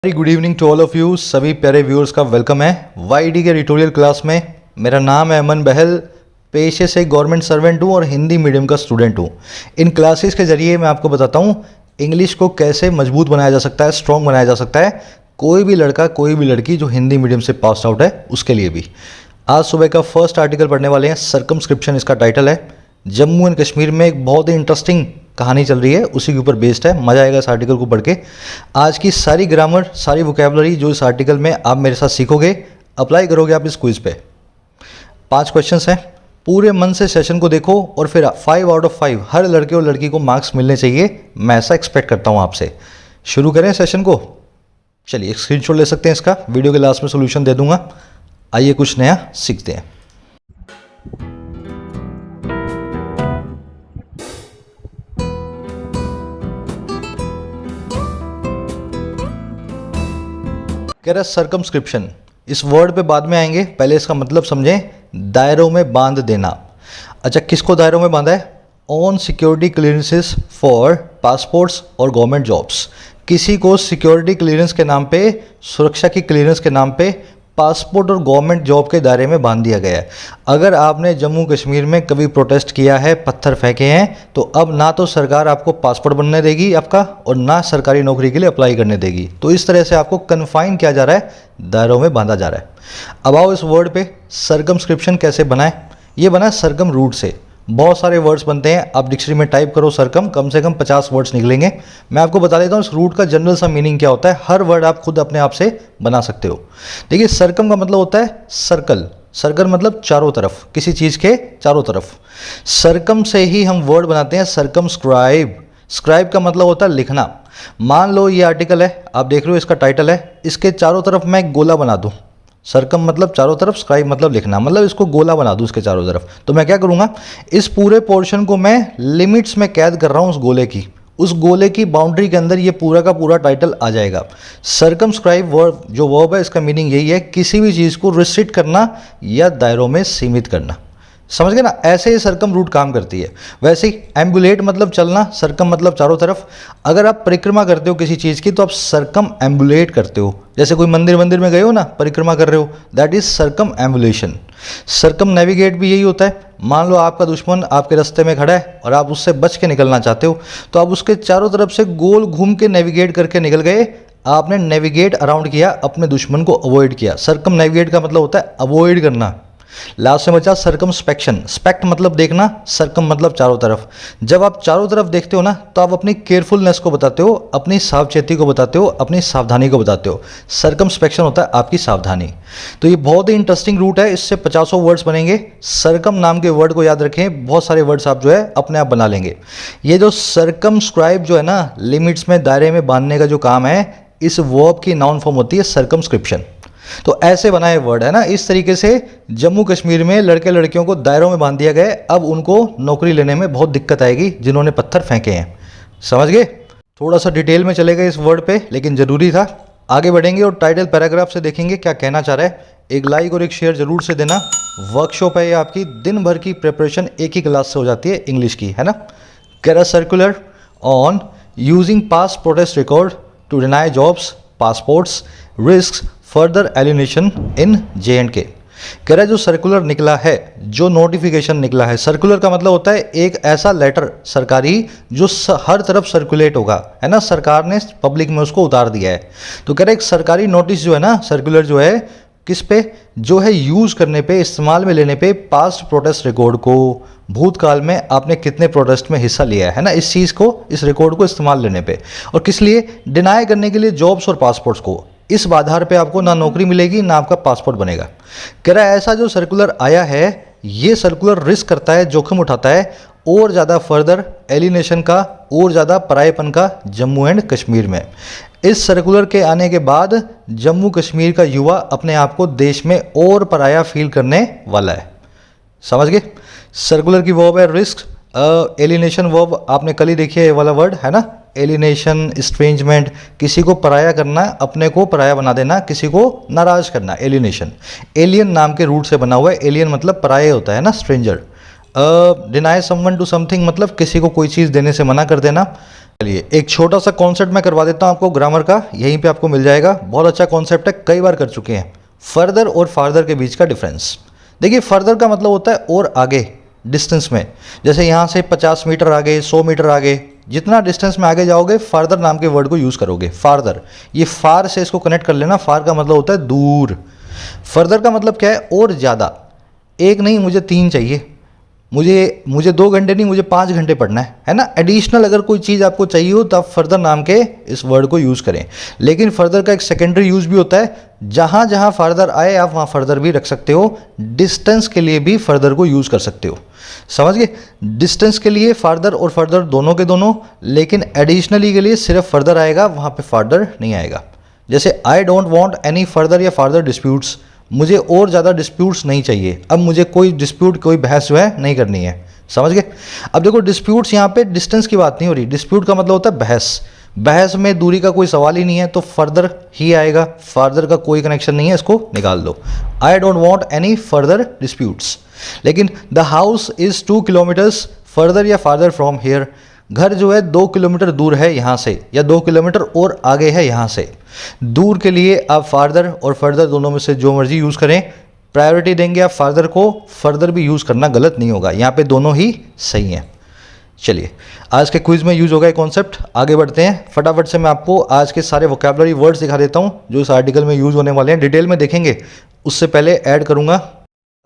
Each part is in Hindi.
Very good evening to all of you. सभी प्यारे व्यूअर्स का वेलकम है वाईडी के ट्यूटोरियल क्लास में। मेरा नाम है अमन बहल, पेशे से गवर्नमेंट सर्वेंट हूँ और हिंदी मीडियम का स्टूडेंट हूँ। इन क्लासेस के ज़रिए मैं आपको बताता हूँ इंग्लिश को कैसे मजबूत बनाया जा सकता है, स्ट्रॉन्ग बनाया जा सकता है। कोई भी लड़का, कोई भी लड़की जो हिंदी मीडियम से पास आउट है उसके लिए भी। आज सुबह का फर्स्ट आर्टिकल पढ़ने वाले हैं, सर्कमस्क्रिप्शन इसका टाइटल है। जम्मू एंड कश्मीर में एक बहुत ही इंटरेस्टिंग कहानी चल रही है, उसी के ऊपर बेस्ड है। मज़ा आएगा इस आर्टिकल को पढ़ के। आज की सारी ग्रामर, सारी वोकैबुलरी जो इस आर्टिकल में आप मेरे साथ सीखोगे, अप्लाई करोगे आप इस क्विज पे। 5 क्वेश्चंस हैं, पूरे मन से सेशन को देखो और फिर 5 आउट ऑफ 5 हर लड़के और लड़की को मार्क्स मिलने चाहिए। मैं ऐसा एक्सपेक्ट करता हूँ आपसे। शुरू करें सेशन को। चलिए, एक स्क्रीनशॉट ले सकते हैं इसका, वीडियो के लास्ट में सोल्यूशन दे दूंगा। आइए कुछ नया सीखते हैं। कह रहा सर्कमस्क्रिप्शन, इस वर्ड पे बाद में आएंगे, पहले इसका मतलब समझें। दायरों में बांध देना। अच्छा, किसको दायरों में बांधा है? On security clearances for passports और गवर्नमेंट जॉब्स। किसी को सिक्योरिटी क्लियरेंस के नाम पे, सुरक्षा की क्लियरेंस के नाम पे पासपोर्ट और गवर्नमेंट जॉब के दायरे में बांध दिया गया है। अगर आपने जम्मू कश्मीर में कभी प्रोटेस्ट किया है, पत्थर फेंके हैं, तो अब ना तो सरकार आपको पासपोर्ट बनने देगी आपका, और ना सरकारी नौकरी के लिए अप्लाई करने देगी। तो इस तरह से आपको कन्फाइन किया जा रहा है, दायरों में बांधा जा रहा है। अब आओ इस वर्ड पे, सर्कमस्क्रिप्शन कैसे बनाए। ये बना है सरकम रूट से। बहुत सारे वर्ड्स बनते हैं, आप डिक्शनरी में टाइप करो सरकम, कम से कम 50 वर्ड्स निकलेंगे। मैं आपको बता देता हूँ इस रूट का जनरल सा मीनिंग क्या होता है। हर वर्ड आप खुद अपने आप से बना सकते हो। देखिए, सरकम का मतलब होता है सर्कल। सर्कल मतलब चारों तरफ, किसी चीज़ के चारों तरफ। सरकम से ही हम वर्ड बनाते हैं सर्कमस्क्राइब। स्क्राइब का मतलब होता है लिखना। मान लो ये आर्टिकल है, आप देख रहे हो इसका टाइटल है, इसके चारों तरफ मैं एक गोला बना दूँ। सरकम मतलब चारों तरफ, स्क्राइब मतलब लिखना, मतलब इसको गोला बना दूं इसके चारों तरफ। तो मैं क्या करूंगा, इस पूरे पोर्शन को मैं लिमिट्स में कैद कर रहा हूं उस गोले की। उस गोले की बाउंड्री के अंदर ये पूरा का पूरा टाइटल आ जाएगा। सर्कमस्क्राइब वर्ब जो वर्ब है, इसका मीनिंग यही है, किसी भी चीज़ को रिस्ट्रिक्ट करना या दायरों में सीमित करना। समझ गए ना? ऐसे ही सरकम रूट काम करती है। वैसे ही एम्बुलेट मतलब चलना, सरकम मतलब चारों तरफ। अगर आप परिक्रमा करते हो किसी चीज़ की, तो आप सरकम एम्बुलेट करते हो। जैसे कोई मंदिर में गए हो ना, परिक्रमा कर रहे हो, दैट इज सरकम एम्बुलेशन। सरकम नेविगेट भी यही होता है। मान लो आपका दुश्मन आपके रास्ते में खड़ा है और आप उससे बच के निकलना चाहते हो, तो आप उसके चारों तरफ से गोल घूम के नेविगेट करके निकल गए। आपने नेविगेट अराउंड किया, अपने दुश्मन को अवॉइड किया। सरकम नेविगेट का मतलब होता है अवॉइड करना। लास्ट में बचा सर्कमस्पेक्शन। स्पेक्ट मतलब देखना, सरकम मतलब चारों तरफ। जब आप चारों तरफ देखते हो ना, तो आप अपनी केयरफुलनेस को बताते हो, अपनी सावचेती को बताते हो, अपनी सावधानी को बताते हो। सर्कमस्पेक्शन होता है आपकी सावधानी। तो ये बहुत ही इंटरेस्टिंग रूट है, इससे 50 वर्ड्स बनेंगे। सरकम नाम के वर्ड को याद रखें, बहुत सारे वर्ड्स आप जो है अपने आप बना लेंगे। ये जो सर्कमस्क्राइब जो है ना, लिमिट्स में, दायरे में बांधने का जो काम है, इस वर्ब की नाउन फॉर्म होती है सर्कमस्क्रिप्शन। तो ऐसे बनाए वर्ड है ना, इस तरीके से जम्मू कश्मीर में लड़के लड़कियों को दायरों में बांध दिया गया। अब उनको नौकरी लेने में बहुत दिक्कत आएगी जिन्होंने पत्थर फेंके हैं। समझ गए? थोड़ा सा डिटेल में चले गए इस वर्ड पे, लेकिन ज़रूरी था। आगे बढ़ेंगे और टाइटल पैराग्राफ से देखेंगे क्या कहना चाह रहा है। एक लाइक और एक शेयर जरूर से देना। वर्कशॉप है ये आपकी, दिन भर की प्रिपरेशन एक ही क्लास से हो जाती है इंग्लिश की, है ना। कह circular on using past protest record to deny jobs, passports, risk further alienation in J&K। कह रहा है जो सर्कुलर निकला है, जो नोटिफिकेशन निकला है। सर्कुलर का मतलब होता है एक ऐसा लेटर सरकारी जो हर तरफ सर्कुलेट होगा, है ना। सरकार ने पब्लिक में उसको उतार दिया है। तो कह रहे एक सरकारी नोटिस जो है ना, सर्कुलर जो है, किस पे? जो है यूज़ करने पे, इस्तेमाल में लेने पे पास्ट प्रोटेस्ट रिकॉर्ड को। भूतकाल में आपने कितने प्रोटेस्ट में हिस्सा लिया है ना, इस चीज़ को, इस रिकॉर्ड को इस्तेमाल लेने पे। और किस लिए? डिनाई करने के लिए जॉब्स और पासपोर्ट्स को। इस आधार पे आपको ना नौकरी मिलेगी, ना आपका पासपोर्ट बनेगा। कह रहा है ऐसा जो सर्कुलर आया है, ये सर्कुलर रिस्क करता है, जोखिम उठाता है और ज़्यादा फर्दर एलिनेशन का, और ज़्यादा परायेपन का जम्मू एंड कश्मीर में। इस सर्कुलर के आने के बाद जम्मू कश्मीर का युवा अपने आप को देश में और पराया फील करने वाला है। समझ गए? सर्कुलर की वर्ब है रिस्क। एलिनेशन वर्ब आपने कल ही देखी है, ये वाला वर्ड है ना, एलिनेशन, स्ट्रेंजमेंट, किसी को पराया करना, अपने को पराया बना देना, किसी को नाराज करना, एलिनेशन। एलियन नाम के रूट से बना हुआ है। एलियन मतलब पराया होता है ना, stranger. Deny someone to something मतलब किसी को कोई चीज़ देने से मना कर देना। चलिए एक छोटा सा कॉन्सेप्ट मैं करवा देता हूँ आपको ग्रामर का, यहीं पे आपको मिल जाएगा। बहुत अच्छा कॉन्सेप्ट है, कई बार कर चुके हैं। फर्दर और फार्दर के बीच का डिफरेंस। देखिए फर्दर का मतलब होता है और आगे, डिस्टेंस में। जैसे यहाँ से 50 मीटर आगे, 100 मीटर आगे, जितना डिस्टेंस में आगे जाओगे फार्दर नाम के वर्ड को यूज़ करोगे। फार्दर, ये फार से इसको कनेक्ट कर लेना। फार का मतलब होता है दूर। फर्दर का मतलब क्या है? और ज़्यादा। एक नहीं, मुझे 3 चाहिए, मुझे 2 घंटे नहीं, मुझे 5 घंटे पढ़ना है ना। एडिशनल अगर कोई चीज़ आपको चाहिए हो तो आप फर्दर नाम के इस वर्ड को यूज़ करें। लेकिन फर्दर का एक सेकेंडरी यूज़ भी होता है, जहाँ जहाँ फर्दर आए आप वहाँ फर्दर भी रख सकते हो। डिस्टेंस के लिए भी फर्दर को यूज़ कर सकते हो, समझ गए? डिस्टेंस के लिए फार्दर और फर्दर दोनों के दोनों, लेकिन एडिशनली के लिए सिर्फ फर्दर आएगा, वहाँ पे फार्दर नहीं आएगा। जैसे आई डोंट वांट एनी फर्दर या फार्दर डिस्प्यूट्स, मुझे और ज़्यादा डिस्प्यूट्स नहीं चाहिए। अब मुझे कोई डिस्प्यूट, कोई बहस जो है नहीं करनी है, समझ गए? अब देखो डिस्प्यूट्स, यहाँ पे डिस्टेंस की बात नहीं हो रही। डिस्प्यूट का मतलब होता है बहस। बहस में दूरी का कोई सवाल ही नहीं है, तो फर्दर ही आएगा। फार्दर का कोई कनेक्शन नहीं है, इसको निकाल दो। I don't want any further disputes. लेकिन the house is 2 kilometres further या फार्दर फ्रॉम हेयर, घर जो है 2 किलोमीटर दूर है यहाँ से, या 2 किलोमीटर और आगे है यहाँ से। दूर के लिए आप फार्दर और फर्दर दोनों में से जो मर्जी यूज़ करें, प्रायोरिटी देंगे आप फार्दर को। फर्दर भी यूज़ करना गलत नहीं होगा, यहाँ पे दोनों ही सही हैं। चलिए आज के क्विज में यूज होगा ये कॉन्सेप्ट। आगे बढ़ते हैं, फटाफट से मैं आपको आज के सारे वोकैबुलरी वर्ड्स दिखा देता हूँ जो इस आर्टिकल में यूज़ होने वाले हैं। डिटेल में देखेंगे, उससे पहले ऐड करूँगा,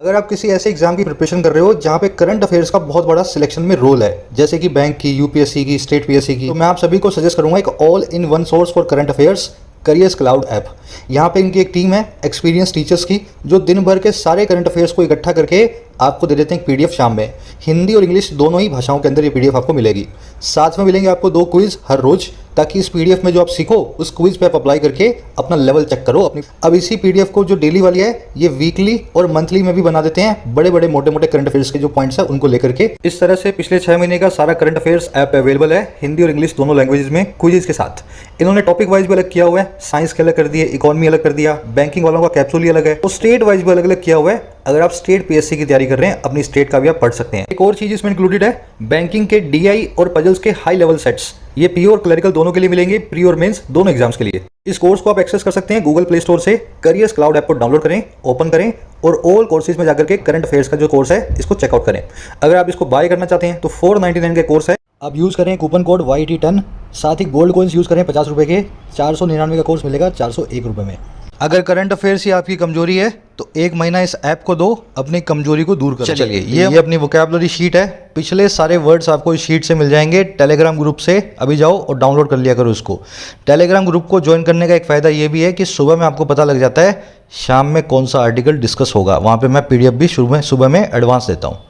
अगर आप किसी ऐसे एग्जाम की प्रिपरेशन कर रहे हो जहाँ पे करंट अफेयर्स का बहुत बड़ा सिलेक्शन में रोल है, जैसे कि बैंक की, यूपीएससी की, स्टेट पीएससी की, तो मैं आप सभी को सजेस्ट करूंगा एक all in one source for current affairs, careers cloud app. यहाँ पे इनकी एक टीम है एक्सपीरियंस टीचर्स की, जो दिन भर के सारे करंट अफेयर्स को इकट्ठा करके आपको दे देते हैं एक पीडीएफ शाम में। हिंदी और इंग्लिश दोनों ही भाषाओं के अंदर ये पीडीएफ आपको मिलेगी। साथ में मिलेंगे आपको 2 क्विज हर रोज, ताकि इस पीडीएफ में जो आप सीखो उस क्विज पे आप अप्लाई करके अपना लेवल चेक करो अपनी। अब इसी पीडीएफ को जो डेली वाली है ये वीकली और मंथली में भी बना देते हैं, बड़े बड़े मोटे मोटे करंट अफेयर्स के जो पॉइंट्स है उनको लेकर के। इस तरह से पिछले 6 महीने का सारा करंट अफेयर्स ऐप अवेलेबल है, हिंदी और इंग्लिश दोनों लैंग्वेजेस में, क्विजेस के साथ। इन्होंने टॉपिक वाइज भी अलग किया हुआ है, साइंस के अलग कर दिए, इकोनॉमी अलग कर दिया, बैंकिंग वालों का कैप्सूल ही अलग है, तो स्टेट वाइज भी अलग अलग किया हुआ है। अगर आप स्टेट पीएससी की तैयारी कर रहे हैं, अपनी स्टेट का भी आप पढ़ सकते हैं। एक और चीज इसमें इंक्लूडेड है, बैंकिंग के डीआई और पजल्स के हाई लेवल सेट्स। ये पीओ और क्लरिकल दोनों के लिए मिलेंगे, प्री और मेंस दोनों एग्जाम्स के लिए। इस कोर्स को आप एक्सेस कर सकते हैं गूगल प्ले स्टोर से। करियर्स क्लाउड ऐप को डाउनलोड करें, ओपन करें और ऑल कोर्सेज में जाकर के करंट अफेयर्स का जो कोर्स है इसको चेकआउट करें। अगर आप इसको बाय करना चाहते हैं तो 499 का कोर्स है, आप यूज़ करें कूपन कोड YT10। साथ ही गोल्ड कॉइन्स यूज़ करें 50 रुपये के, 499 का कोर्स मिलेगा 401 रुपये में। अगर करंट अफेयर्स ही आपकी कमजोरी है तो 1 महीना इस ऐप को दो, अपनी कमजोरी को दूर करो। चलिए ये अपनी वोकैबुलरी शीट है, पिछले सारे वर्ड्स आपको इस शीट से मिल जाएंगे टेलीग्राम ग्रुप से। अभी जाओ और डाउनलोड कर लिया करो इसको। टेलीग्राम ग्रुप को ज्वाइन करने का एक फ़ायदा ये भी है कि सुबह में आपको पता लग जाता है शाम में कौन सा आर्टिकल डिस्कस होगा। वहाँ पर मैं PDF भी सुबह में एडवांस देता हूँ।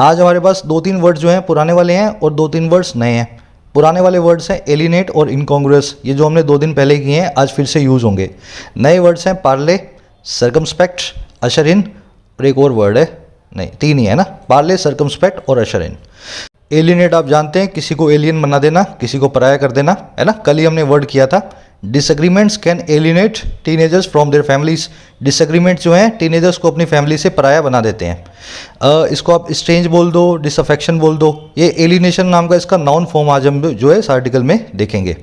आज हमारे पास 2-3 वर्ड्स जो हैं पुराने वाले हैं और 2-3 वर्ड्स नए हैं। पुराने वाले वर्ड्स हैं एलिनेट और इनकॉन्ग्रुअस, ये जो हमने 2 दिन पहले किए हैं आज फिर से यूज़ होंगे। नए वर्ड्स हैं पार्ले, सर्कमस्पेक्ट, अशर इन और एक और वर्ड है, नहीं 3 ही है ना, पार्ले, सर्कमस्पेक्ट और अशर इन। एलिनेट आप जानते हैं, किसी को एलियन बना देना, किसी को पराया कर देना, है ना। कल ही हमने वर्ड किया था। Disagreements can एलिनेट teenagers from their families. Disagreements जो हैं टीनेजर्स को अपनी फैमिली से पराया बना देते हैं। इसको आप स्ट्रेंज बोल दो, डिसअफेक्शन बोल दो। ये एलिनेशन नाम का इसका नाउन फॉर्म आज हम जो है इस आर्टिकल में देखेंगे।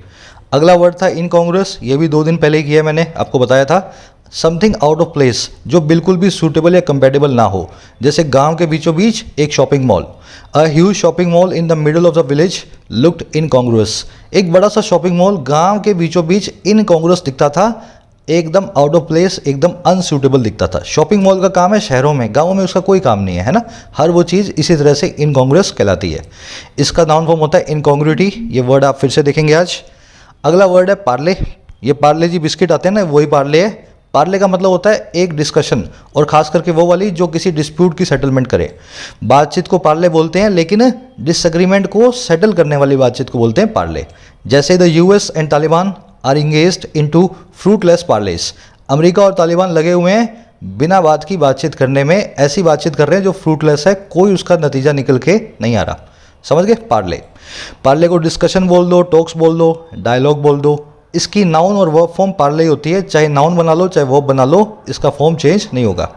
अगला वर्ड था इनकॉन्ग्रुअस, ये भी 2 दिन पहले ही किया मैंने, आपको बताया था। समथिंग आउट ऑफ प्लेस, जो बिल्कुल भी सूटेबल या कंपेटेबल ना हो, जैसे गांव के बीचों बीच एक shopping mall. A huge shopping mall in the middle of the village looked incongruous. एक बड़ा सा शॉपिंग मॉल गांव के बीचों बीच इनकॉन्ग्रुअस दिखता था, एकदम आउट ऑफ प्लेस, एकदम अनसूटेबल दिखता था। शॉपिंग मॉल का काम है शहरों में, गाँव में उसका कोई काम नहीं है, है ना। हर वो चीज़ इसी तरह से इनकॉन्ग्रुअस कहलाती है। इसका नाउन फॉर्म होता है इनकॉन्ग्रुइटी। ये वर्ड आप फिर से देखेंगे आज। अगला वर्ड है पार्ले। ये पार्ले जी बिस्किट आते हैं ना, वही पार्ले है। पार्ले का मतलब होता है एक डिस्कशन, और खास करके वो वाली जो किसी डिस्प्यूट की सेटलमेंट करे। बातचीत को पार्ले बोलते हैं, लेकिन डिसएग्रीमेंट को सेटल करने वाली बातचीत को बोलते हैं पार्ले। जैसे the US and Taliban are engaged into fruitless parleys. America और तालिबान लगे हुए हैं बिना बात की बातचीत करने में, ऐसी बातचीत कर रहे हैं जो फ्रूटलेस है, कोई उसका नतीजा निकल के नहीं आ रहा। समझ गए पार्ले। पार्ले को डिस्कशन बोल दो, टॉक्स बोल दो, डायलॉग बोल दो। इसकी नाउन और वर्ब फॉर्म पार्ले ही होती है, चाहे नाउन बना लो चाहे वर्ब बना लो, इसका फॉर्म चेंज नहीं होगा।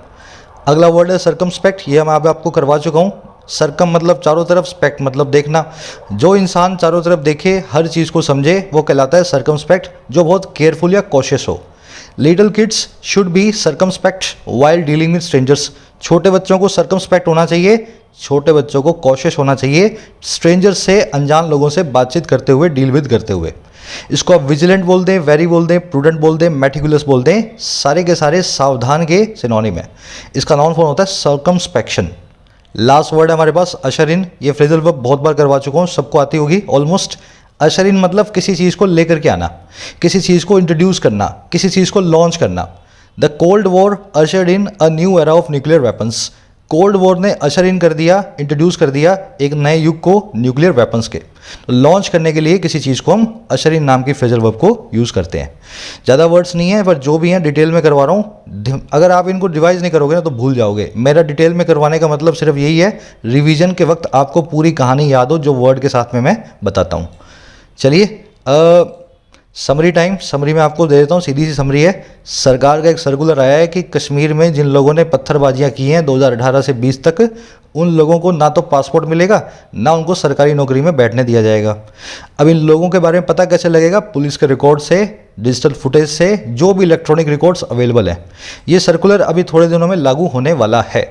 अगला वर्ड है सर्कमस्पेक्ट। ये मैं आपको करवा चुका हूँ। सरकम मतलब चारों तरफ, स्पेक्ट मतलब देखना। जो इंसान चारों तरफ देखे, हर चीज़ को समझे, वो कहलाता है सर्कमस्पेक्ट, जो बहुत केयरफुल या कॉशियस हो। Little kids should be circumspect while dealing with strangers. छोटे बच्चों को सर्कमस्पेक्ट होना चाहिए, छोटे बच्चों को कॉशियस होना चाहिए स्ट्रेंजर्स से, अनजान लोगों से बातचीत करते हुए, डील विद करते हुए। इसको आप विजिलेंट बोल दें, वेरी बोल दें, प्रूडेंट बोल दें, मेटिकुलस बोल दें, सारे के सारे सावधान के सिनोनिम है। इसका नाउन फॉर्म होता है सर्कमस्पेक्शन। लास्ट वर्ड है हमारे पास अशर इन। ये फ्रेजल वर्ब बहुत बार करवा चुका हूँ, सबको आती होगी ऑलमोस्ट। अशर इन मतलब किसी चीज़ को लेकर के आना, किसी चीज़ को इंट्रोड्यूस करना, किसी चीज़ को लॉन्च करना। The cold war ushered in a new era of nuclear weapons. Cold war ने अशर इन कर दिया, इंट्रोड्यूस कर दिया एक नए युग को न्यूक्लियर वेपन्स के। तो लॉन्च करने के लिए किसी चीज़ को हम अशर इन नाम की फ्रेजल वर्ब को यूज़ करते हैं। ज़्यादा वर्ड्स नहीं है, पर जो भी हैं डिटेल में करवा रहा हूँ। अगर आप इनको रिवाइज नहीं करोगे ना तो भूल जाओगे। मेरा डिटेल में करवाने का मतलब सिर्फ यही है, रिवीजन के वक्त आपको पूरी कहानी याद हो जो वर्ड के साथ में मैं बताता हूँ। चलिए समरी टाइम। समरी में आपको दे देता हूँ, सीधी सी समरी है। सरकार का एक सर्कुलर आया है कि कश्मीर में जिन लोगों ने पत्थरबाजियाँ की हैं 2018 से 20 तक, उन लोगों को ना तो पासपोर्ट मिलेगा, ना उनको सरकारी नौकरी में बैठने दिया जाएगा। अब इन लोगों के बारे में पता कैसे लगेगा? पुलिस के रिकॉर्ड से, डिजिटल फुटेज से, जो भी इलेक्ट्रॉनिक रिकॉर्ड्स अवेलेबल हैं। ये सर्कुलर अभी थोड़े दिनों में लागू होने वाला है।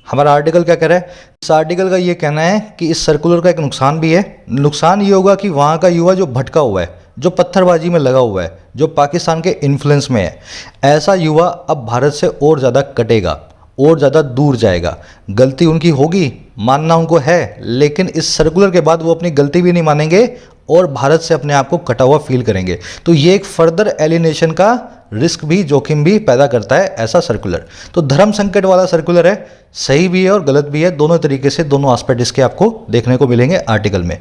हमारा आर्टिकल क्या कह रहा है? इस आर्टिकल का ये कहना है कि इस सर्कुलर का एक नुकसान भी है। नुकसान ये होगा कि वहाँ का युवा जो भटका हुआ है, जो पत्थरबाजी में लगा हुआ है, जो पाकिस्तान के इन्फ्लुएंस में है, ऐसा युवा अब भारत से और ज़्यादा कटेगा, और ज़्यादा दूर जाएगा। गलती उनकी होगी, मानना उनको है, लेकिन इस सर्कुलर के बाद वो अपनी गलती भी नहीं मानेंगे और भारत से अपने आप को कटा हुआ फील करेंगे। तो ये एक फर्दर एलिनेशन का रिस्क भी, जोखिम भी पैदा करता है ऐसा सर्कुलर। तो धर्म संकट वाला सर्कुलर है, सही भी है और गलत भी है, दोनों तरीके से दोनों एस्पेक्ट इसके आपको देखने को मिलेंगे आर्टिकल में।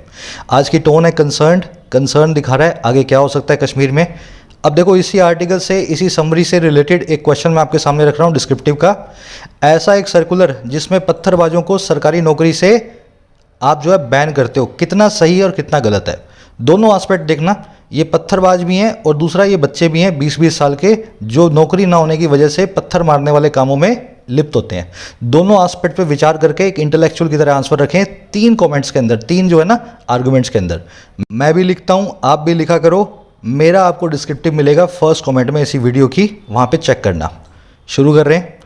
आज की टोन है कंसर्न दिखा रहा है आगे क्या हो सकता है कश्मीर में। अब देखो, इसी आर्टिकल से, इसी समरी से रिलेटेड एक क्वेश्चन मैं आपके सामने रख रहा हूँ डिस्क्रिप्टिव का। ऐसा एक सर्कुलर जिसमें पत्थरबाजों को सरकारी नौकरी से आप जो है बैन करते हो, कितना सही और कितना गलत है, दोनों एस्पेक्ट देखना। ये पत्थरबाज भी हैं और दूसरा ये बच्चे भी हैं 20-20 साल के, जो नौकरी ना होने की वजह से पत्थर मारने वाले कामों में लिप्त होते हैं। दोनों एस्पेक्ट पे विचार करके एक इंटेलेक्चुअल की तरह आंसर रखें 3 कमेंट्स के अंदर, 3 जो है ना आर्गुमेंट्स के अंदर। मैं भी लिखता हूँ, आप भी लिखा करो। मेरा आपको डिस्क्रिप्टिव मिलेगा फर्स्ट कमेंट में इसी वीडियो की, वहाँ पे चेक करना। शुरू कर रहे हैं।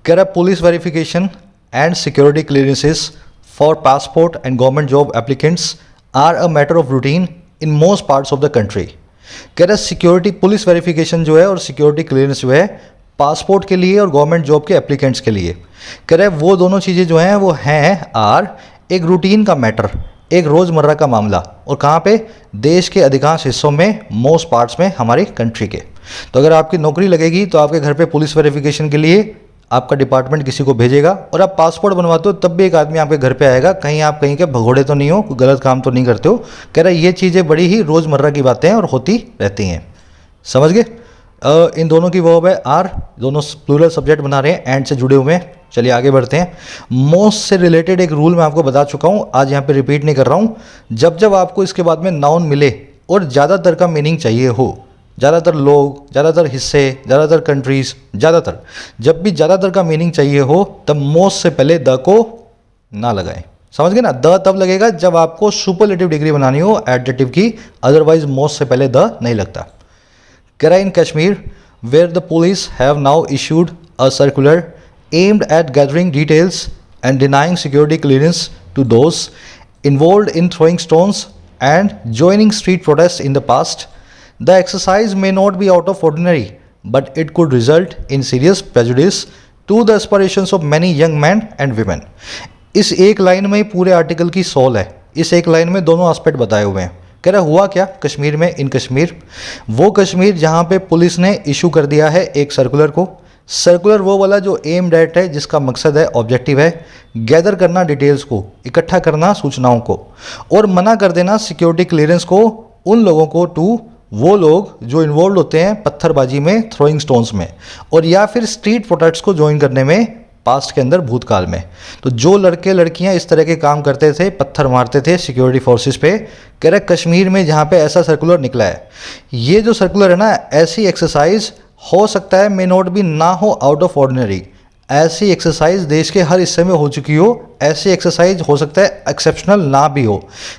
कह रहा police verification and security clearances for passport and government job applicants are a matter of routine in most parts of the country. कह रहा सिक्योरिटी, पुलिस वेरिफिकेशन जो है और सिक्योरिटी क्लियरेंस जो है पासपोर्ट के लिए और गवर्नमेंट जॉब के एप्लीकेंट्स के लिए, कह रहे वो दोनों चीज़ें जो हैं वो हैं आर एक रूटीन का मैटर, एक रोज़मर्रा का मामला। और कहाँ पे? देश के अधिकांश हिस्सों में, मोस्ट पार्ट्स में हमारी कंट्री के। तो अगर आपकी नौकरी लगेगी तो आपके घर पे पुलिस वेरिफिकेशन के लिए आपका डिपार्टमेंट किसी को भेजेगा, और आप पासपोर्ट बनवाते हो तब भी एक आदमी आपके घर पे आएगा। कहीं आप कहीं के भगोड़े तो नहीं हो, कोई गलत काम तो नहीं करते हो। कह रहा है ये चीज़ें बड़ी ही रोज़मर्रा की बातें हैं और होती रहती हैं। समझ गए? इन दोनों की वर्ब है आर, दोनों प्लूरल सब्जेक्ट बना रहे हैं, एंड से जुड़े हुए हैं। चलिए आगे बढ़ते हैं। मोस्ट से रिलेटेड एक रूल मैं आपको बता चुका हूँ, आज यहाँ पे रिपीट नहीं कर रहा हूँ। जब जब आपको इसके बाद में नाउन मिले और ज़्यादातर का मीनिंग चाहिए हो, ज़्यादातर लोग, ज़्यादातर हिस्से, ज़्यादातर कंट्रीज़, ज़्यादातर, जब भी ज़्यादातर का मीनिंग चाहिए हो तब मोस्ट से पहले द को ना लगाएं। समझ गए ना? द तब लगेगा जब आपको सुपरलेटिव डिग्री बनानी हो एडजेक्टिव की, अदरवाइज मोस्ट से पहले द नहीं लगता। कह रहा in Kashmir where the police have now issued a circular aimed at gathering details and denying security clearance to those involved in throwing stones and joining street protests in the past. The exercise may not be out of ordinary, but it could result in serious prejudice to the aspirations of many young men and women. इस एक लाइन में ही पूरे आर्टिकल की सोल है। इस एक लाइन में दोनों एस्पेक्ट बताए हुए हैं। कह रहा हुआ क्या कश्मीर में? इन कश्मीर, वो कश्मीर जहाँ पे पुलिस ने इशू कर दिया है एक सर्कुलर को। सर्कुलर वो वाला जो एम डेट है, जिसका मकसद है, ऑब्जेक्टिव है, गैदर करना डिटेल्स को, इकट्ठा करना सूचनाओं को, और मना कर देना सिक्योरिटी क्लियरेंस को उन लोगों को, टू वो लोग जो इन्वॉल्व होते हैं पत्थरबाजी में, थ्रोइंग स्टोन्स में, और या फिर स्ट्रीट प्रोटेस्ट को ज्वाइन करने में पास्ट के अंदर, भूतकाल में। तो जो लड़के लड़कियां इस तरह के काम करते थे, पत्थर मारते थे सिक्योरिटी फोर्सेस पे, कह रहे कश्मीर में जहाँ पे ऐसा सर्कुलर निकला है, ये जो सर्कुलर है ना, ऐसी एक्सरसाइज हो सकता है मे नॉट बी, ना हो आउट ऑफ ऑर्डिनरी, ऐसी एक्सरसाइज देश के हर हिस्से में हो चुकी हो, ऐसी एक्सरसाइज हो सकता है एक्सेप्शनल ना भी हो,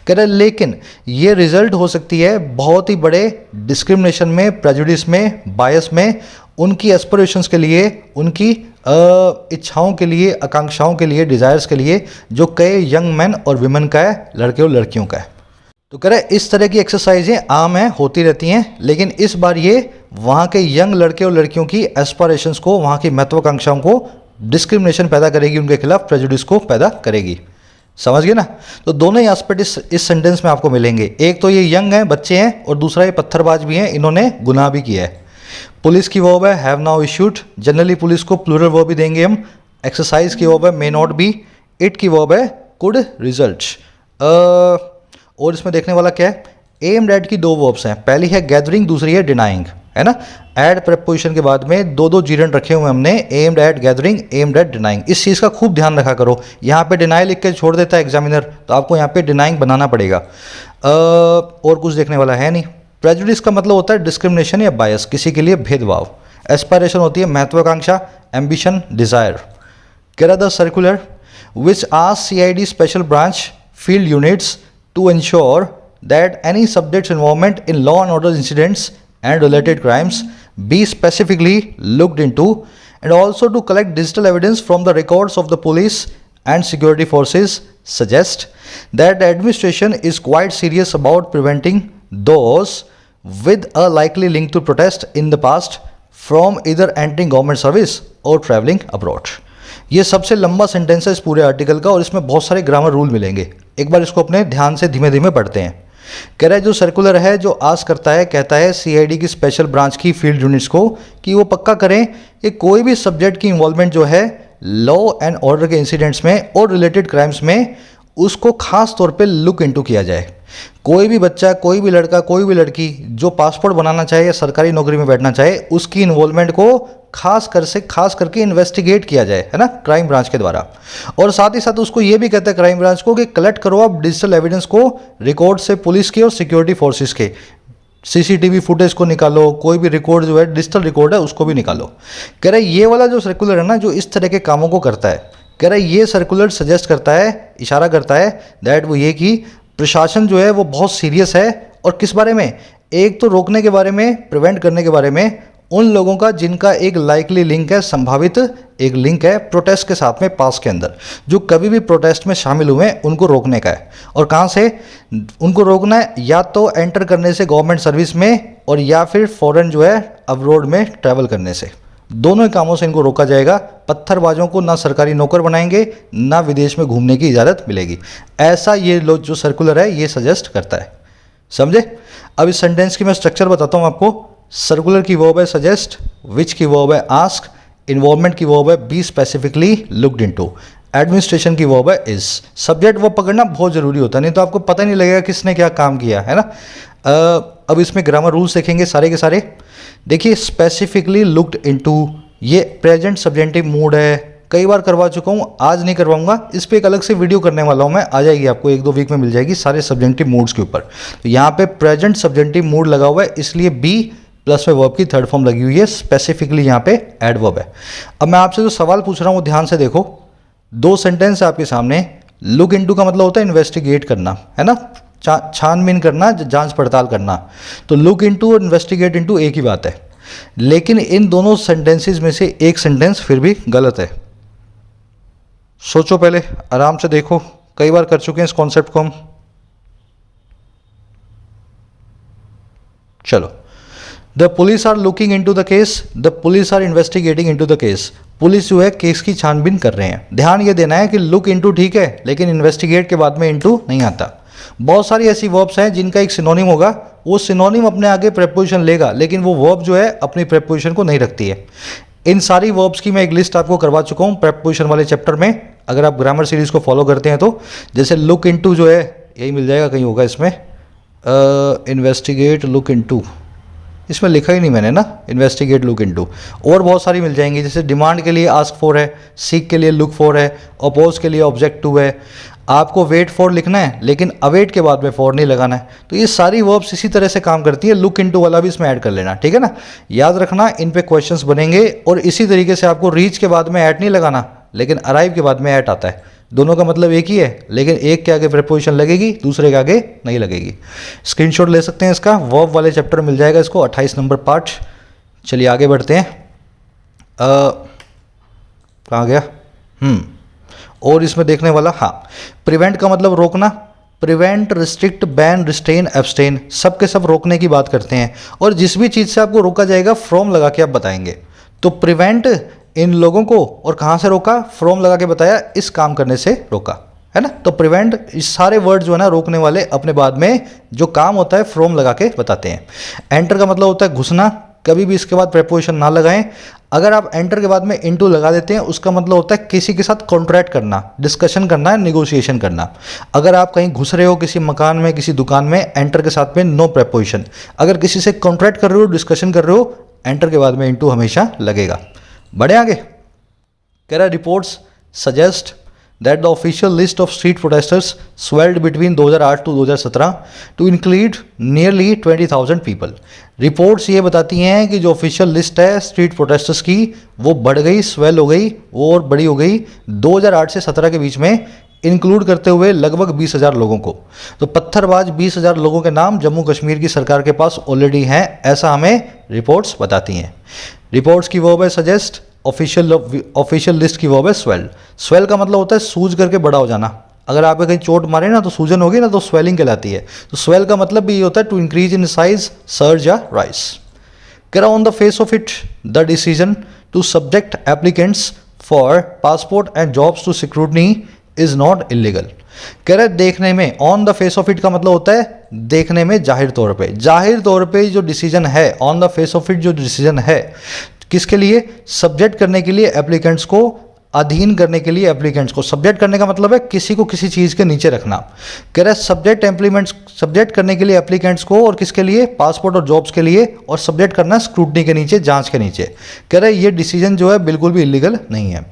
कह रहे लेकिन ये रिजल्ट हो सकती है बहुत ही बड़े डिस्क्रिमिनेशन में, प्रेजुडिस में, बायस में, उनकी एस्पिरेशंस के लिए, उनकी इच्छाओं के लिए, आकांक्षाओं के लिए, डिज़ायर्स के लिए, जो कई यंग मैन और विमेन का है, लड़के और लड़कियों का है। तो कह रहे इस तरह की एक्सरसाइजें आम हैं, होती रहती हैं, लेकिन इस बार ये वहाँ के यंग लड़के और लड़कियों की एस्पिरेशंस को, वहाँ की महत्वाकांक्षाओं को डिस्क्रिमिनेशन पैदा करेगी, उनके खिलाफ प्रेजुडिस को पैदा करेगी। समझ गए ना? तो दोनों ही एस्पेक्ट इस सेंटेंस में आपको मिलेंगे। एक तो ये यंग हैं, बच्चे हैं, और दूसरा ये पत्थरबाज भी हैं, इन्होंने गुनाह भी किया है। पुलिस की वर्ब है have now issued, generally police को प्लूरल वर्ब भी देंगे हम। एक्सरसाइज की वर्ब है मे नॉट बी। इट की वर्ब है कुड रिजल्ट। और इसमें देखने वाला क्या है, एम्ड एट की दो वर्ब्स हैं, पहली है गैदरिंग, दूसरी है डिनाइंग, है ना। एड प्रेपोजिशन के बाद में दो दो जीरन रखे हुए हमने, aimed at gathering, aimed at denying. इस चीज़ का खूब ध्यान रखा करो, यहाँ पे डिनाई लिख के छोड़ देता है एग्जामिनर, तो आपको यहाँ पे डिनाइंग बनाना पड़ेगा। और कुछ देखने वाला है नहीं। प्रेजुडिस का मतलब होता है डिस्क्रिमिनेशन या बायस, किसी के लिए भेदभाव। एस्पायरेशन होती है महत्वाकांक्षा, एम्बिशन, डिजायर। कह रहा the circular which asks CID special branch field units to ensure that any subject's involvement in law and order incidents and related crimes be specifically looked into, and also to collect digital evidence from the records of the police and security forces, suggest that the administration is quite serious about preventing those with a likely link to protest in the past from either entering government service or traveling abroad. ये सबसे लंबा सेंटेंस है इस पूरे आर्टिकल का, और इसमें बहुत सारे ग्रामर रूल मिलेंगे। एक बार इसको अपने ध्यान से धीमे धीमे पढ़ते हैं। कह रहा है जो सर्कुलर है, जो आस करता है, कहता है CID की स्पेशल ब्रांच की फील्ड यूनिट्स को कि वो पक्का करें कि कोई भी सब्जेक्ट की इन्वॉल्वमेंट जो है लॉ एंड ऑर्डर के इंसिडेंट्स में और रिलेटेड क्राइम्स में, उसको खास तौर पे लुक इनटू किया जाए। कोई भी बच्चा, कोई भी लड़का, कोई भी लड़की जो पासपोर्ट बनाना चाहे या सरकारी नौकरी में बैठना चाहे, उसकी इन्वॉल्वमेंट को खास करके इन्वेस्टिगेट किया जाए, है ना, क्राइम ब्रांच के द्वारा। और साथ ही साथ उसको ये भी कहता है क्राइम ब्रांच को कि कलेक्ट करो आप डिजिटल एविडेंस को रिकॉर्ड से, पुलिस के और सिक्योरिटी फोर्सेस के। CCTV फुटेज को निकालो, कोई भी रिकॉर्ड जो है डिजिटल रिकॉर्ड है उसको भी निकालो। कह रहा है ये वाला जो सर्कुलर है ना, जो इस तरह के कामों को करता है, कह रहा है ये सर्कुलर सजेस्ट करता है, इशारा करता है दैट वो ये कि प्रशासन जो है वो बहुत सीरियस है। और किस बारे में? एक तो रोकने के बारे में, प्रिवेंट करने के बारे में, उन लोगों का जिनका एक लाइकली लिंक है, संभावित एक लिंक है प्रोटेस्ट के साथ में, पास के अंदर, जो कभी भी प्रोटेस्ट में शामिल हुए हैं, उनको रोकने का है। और कहाँ से उनको रोकना है? या तो एंटर करने से गवर्नमेंट सर्विस में, और या फिर फॉरेन जो है अब्रोड में ट्रैवल करने से। दोनों ही कामों से इनको रोका जाएगा। पत्थरबाजों को ना सरकारी नौकर बनाएंगे, ना विदेश में घूमने की इजाज़त मिलेगी। ऐसा ये जो सर्कुलर है ये सजेस्ट करता है। समझे? अब इस सेंटेंस की मैं स्ट्रक्चर बताता हूँ आपको। सर्कुलर की वर्ब है सजेस्ट, विच की वर्ब है आस्क, इन्वॉल्वमेंट की वर्ब है be specifically looked into, administration की वर्ब है इज। सब्जेक्ट वर्ब पकड़ना बहुत ज़रूरी होता है, नहीं तो आपको पता नहीं लगेगा किसने क्या काम किया, है ना। अब इसमें ग्रामर रूल्स देखेंगे सारे के सारे। देखिए स्पेसिफिकली लुक्ड इनटू, ये प्रेजेंट सब्जेंटिव मूड है, कई बार करवा चुका हूँ, आज नहीं करवाऊंगा, इस पर एक अलग से वीडियो करने वाला हूँ मैं, आ जाएगी आपको 1-2 वीक में मिल जाएगी सारे सब्जेंटिव मूड्स के ऊपर। तो यहाँ पे प्रेजेंट सब्जेंटिव मूड लगा हुआ है, इसलिए बी प्लस में वर्ब की थर्ड फॉर्म लगी हुई है, स्पेसिफिकली यहाँ पे एडवर्ब है। अब मैं आपसे जो सवाल पूछ रहा हूँ वो ध्यान से देखो। 2 सेंटेंस है आपके सामने। लुक इनटू का मतलब होता है इन्वेस्टिगेट करना, है ना, छानबीन करना, जांच पड़ताल करना। तो लुक इनटू और इन्वेस्टिगेट इनटू एक ही बात है, लेकिन इन दोनों सेंटेंसेस में से एक सेंटेंस फिर भी गलत है। सोचो पहले, आराम से देखो, कई बार कर चुके हैं इस कॉन्सेप्ट को हम। चलो, the police are looking into the case, the police are investigating into the case. Police जो है केस की छानबीन कर रहे हैं। ध्यान ये देना है कि लुक इनटू ठीक है, लेकिन इन्वेस्टिगेट के बाद में इनटू नहीं आता। बहुत सारी ऐसी वर्ब्स हैं जिनका एक सिनोनिम होगा, वो सिनोनिम अपने आगे प्रेपोजिशन लेगा, लेकिन वो वर्ब जो है अपनी प्रेपोजिशन को नहीं रखती है। इन सारी वर्ब्स की मैं एक लिस्ट आपको करवा चुका हूँ प्रेपोजिशन वाले चैप्टर में, अगर आप ग्रामर सीरीज को फॉलो करते हैं तो। जैसे लुक इनटू जो है, यही मिल जाएगा, कहीं होगा इसमें, इन्वेस्टिगेट लुक इनटू, इसमें लिखा ही नहीं मैंने ना, इन्वेस्टिगेट लुक इनटू। और बहुत सारी मिल जाएंगी, जैसे डिमांड के लिए आस्क फॉर है, सीक के लिए लुक फॉर है, अपोज के लिए ऑब्जेक्ट टू है। आपको वेट फॉर लिखना है लेकिन अवेट के बाद में फॉर नहीं लगाना है। तो ये सारी वर्ब्स इसी तरह से काम करती है। लुक इनटू वाला भी इसमें ऐड कर लेना, ठीक है ना। याद रखना, इन पे क्वेश्चंस बनेंगे। और इसी तरीके से आपको रीच के बाद में ऐट नहीं लगाना, लेकिन अराइव के बाद में ऐट आता है। दोनों का मतलब एक ही है, लेकिन एक के आगे प्रीपोजिशन लगेगी, दूसरे के आगे नहीं लगेगी। स्क्रीनशॉट ले सकते हैं इसका, वर्ब वाले चैप्टर मिल जाएगा इसको, 28 नंबर पार्ट। चलिए आगे बढ़ते हैं। कहाँ गया? और इसमें देखने वाला, हाँ, प्रिवेंट का मतलब रोकना। Prevent, restrict, ban, restrain, abstain, सब के सब रोकने की बात करते हैं। और जिस भी चीज़ से आपको रोका जाएगा फ्रॉम लगा के आप बताएंगे। तो प्रिवेंट इन लोगों को, और कहाँ से रोका? फ्रॉम लगा के बताया, इस काम करने से रोका, है ना। तो प्रिवेंट, इस सारे वर्ड जो है ना रोकने वाले, अपने बाद में जो काम होता है फ्रॉम लगा के बताते हैं। एंटर का मतलब होता है घुसना। कभी भी इसके बाद प्रेपोजिशन ना लगाएं। अगर आप एंटर के बाद में इनटू लगा देते हैं, उसका मतलब होता है किसी के साथ कॉन्ट्रैक्ट करना, डिस्कशन करना है, निगोशिएशन करना। अगर आप कहीं घुस रहे हो किसी मकान में, किसी दुकान में, एंटर के साथ में नो प्रेपोजिशन। अगर किसी से कॉन्ट्रैक्ट कर रहे हो, डिस्कशन कर रहे हो, एंटर के बाद में इनटू हमेशा लगेगा। बढ़े आगे, कह रहा है reports suggest that the official list of street protesters swelled between 2008 to 2017 to include nearly 20,000 people. Reports ये बताती हैं कि जो ऑफिशियल लिस्ट है स्ट्रीट प्रोटेस्टर्स की, वो बढ़ गई, स्वेल हो गई, वो और बड़ी हो गई 2008 से 17 के बीच में, इंक्लूड करते हुए लगभग 20,000 लोगों को। तो पत्थरबाज 20,000 लोगों के नाम जम्मू कश्मीर की सरकार के पास ऑलरेडी हैं, ऐसा हमें रिपोर्ट्स बताती हैं। रिपोर्ट्स की वर्ब है सजेस्ट, ऑफिशियल लिस्ट की वर्ब है स्वेल। स्वेल का मतलब होता है सूज करके बड़ा हो जाना। अगर आप कहीं चोट मारे ना तो सूजन होगी ना, तो स्वेलिंग कहलाती है। तो स्वेल का मतलब भी ये होता है to increase in size, surge या राइस। कह रहा on the face of it the decision to subject applicants for passport and jobs to scrutiny is not illegal. कह रहे देखने में, on the face of it का मतलब होता है देखने में, जाहिर तौर पे। जाहिर तौर पे जो डिसीजन है, on the face of it जो डिसीजन है, किसके लिए? सब्जेक्ट करने के लिए एप्लीकेंट्स को, अधीन करने के लिए एप्लीकेंट्स को। सब्जेक्ट करने का मतलब है किसी को किसी चीज़ के नीचे रखना। कह रहा है सब्जेक्ट एम्प्लीमेंट्स, सब्जेक्ट करने के लिए एप्लीकेंट्स को, और किसके लिए? पासपोर्ट और जॉब्स के लिए। और सब्जेक्ट करना स्क्रूटनी के नीचे, जांच के नीचे। कह रहा है ये डिसीजन जो है बिल्कुल भी इलीगल नहीं है।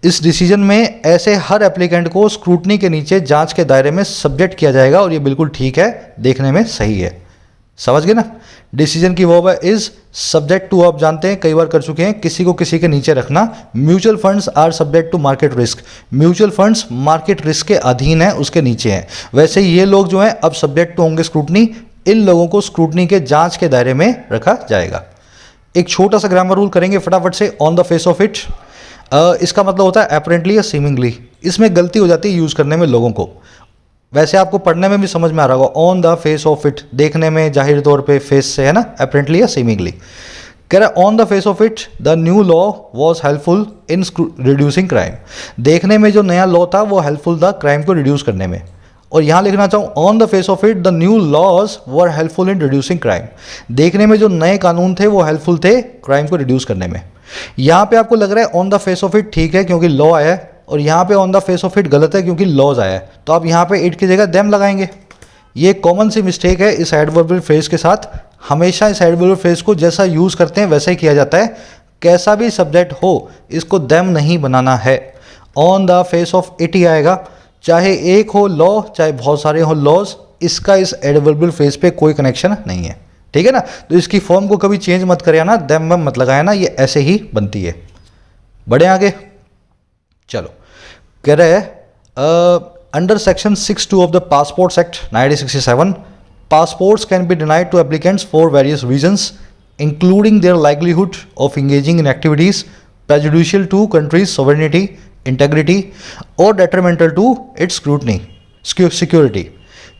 इस डिसीजन में ऐसे हर एप्लीकेंट को स्क्रूटनी के नीचे, जांच के दायरे में सब्जेक्ट किया जाएगा, और ये बिल्कुल ठीक है, देखने में सही है। समझ गए ना। डिसीजन की वर्ब है इज, सब्जेक्ट टू आप जानते हैं, कई बार कर चुके हैं, किसी को किसी के नीचे रखना। Mutual funds are subject to market risk. Mutual funds market risk के अधीन है, उसके नीचे हैं। वैसे ये लोग जो हैं अब सब्जेक्ट टू होंगे स्क्रूटनी। इन लोगों को स्क्रूटनी के जांच के दायरे में रखा जाएगा। एक छोटा सा ग्रामर रूल करेंगे फटाफट से। On the face of it, इसका मतलब होता है अपेरेंटली या सीमिंगली। इसमें गलती हो जाती है यूज़ करने में लोगों को। वैसे आपको पढ़ने में भी समझ में आ रहा होगा, on the face of it, देखने में, जाहिर तौर पे, फेस से, है ना, अपेरेंटली या सीमिंगली। कह रहा है on the face of it the new law was helpful in reducing crime. देखने में जो नया लॉ था वो हेल्पफुल था क्राइम को रिड्यूस करने में। और यहाँ लिखना चाहूँ, on the face of it the new laws were helpful in reducing crime. देखने में जो नए कानून थे वो हेल्पफुल थे क्राइम को रिड्यूस करने में। यहाँ पे आपको लग रहा है on the face of it ठीक है क्योंकि लॉ आया है, और यहाँ पे on the face of it गलत है क्योंकि लॉज आया है। तो आप यहाँ पे इट की जगह देम लगाएंगे। ये कॉमन सी मिस्टेक है इस एडवर्बियल फ्रेज के साथ। हमेशा इस एडवर्बियल फ्रेज को जैसा यूज़ करते हैं वैसा ही किया जाता है। कैसा भी सब्जेक्ट हो, इसको देम नहीं बनाना है। On the face of it ही आएगा, चाहे एक हो लॉ, चाहे बहुत सारे हो लॉज। इसका इस एडवर्बियल फ्रेज पे कोई कनेक्शन नहीं है, ठीक है ना। तो इसकी फॉर्म को कभी चेंज मत करिए ना, देम वेम मत लगाया ना, ये ऐसे ही बनती है। बढ़े आगे, चलो। कह रहे हैं under section 6(2) of the passports act 1967, passports can be denied to applicants for various reasons including their livelihood of engaging in activities prejudicial to countries sovereignty, integrity और detrimental to its scrutiny, security.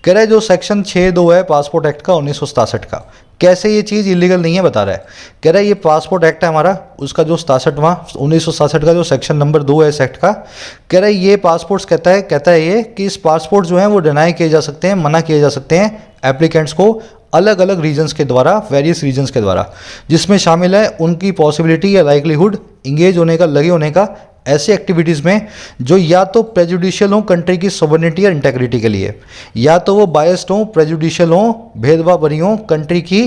कह रहा है जो सेक्शन 6(2) है पासपोर्ट एक्ट का 1967 का, कैसे ये चीज़ इलीगल नहीं है बता रहा है। कह रहा है ये पासपोर्ट एक्ट है हमारा, उसका जो 67वां 1967 का जो सेक्शन नंबर 2 है इस एक्ट का, कह रहा है ये पासपोर्ट्स कहता है ये कि इस पासपोर्ट जो हैं वो डिनाई किए जा सकते हैं, मना किए जा सकते हैं एप्लीकेंट्स को अलग अलग रीजन्स के द्वारा, वेरियस रीजन्स के द्वारा, जिसमें शामिल है उनकी पॉसिबिलिटी या लाइकलीहुड इंगेज होने का, लगे होने का ऐसी एक्टिविटीज़ में जो या तो प्रेजुडिशियल हो कंट्री की सॉवरेनिटी और इंटेग्रिटी के लिए, या तो वो बायस्ड हो, प्रेजुडिशियल हो, भेदभाव भरी हो कंट्री की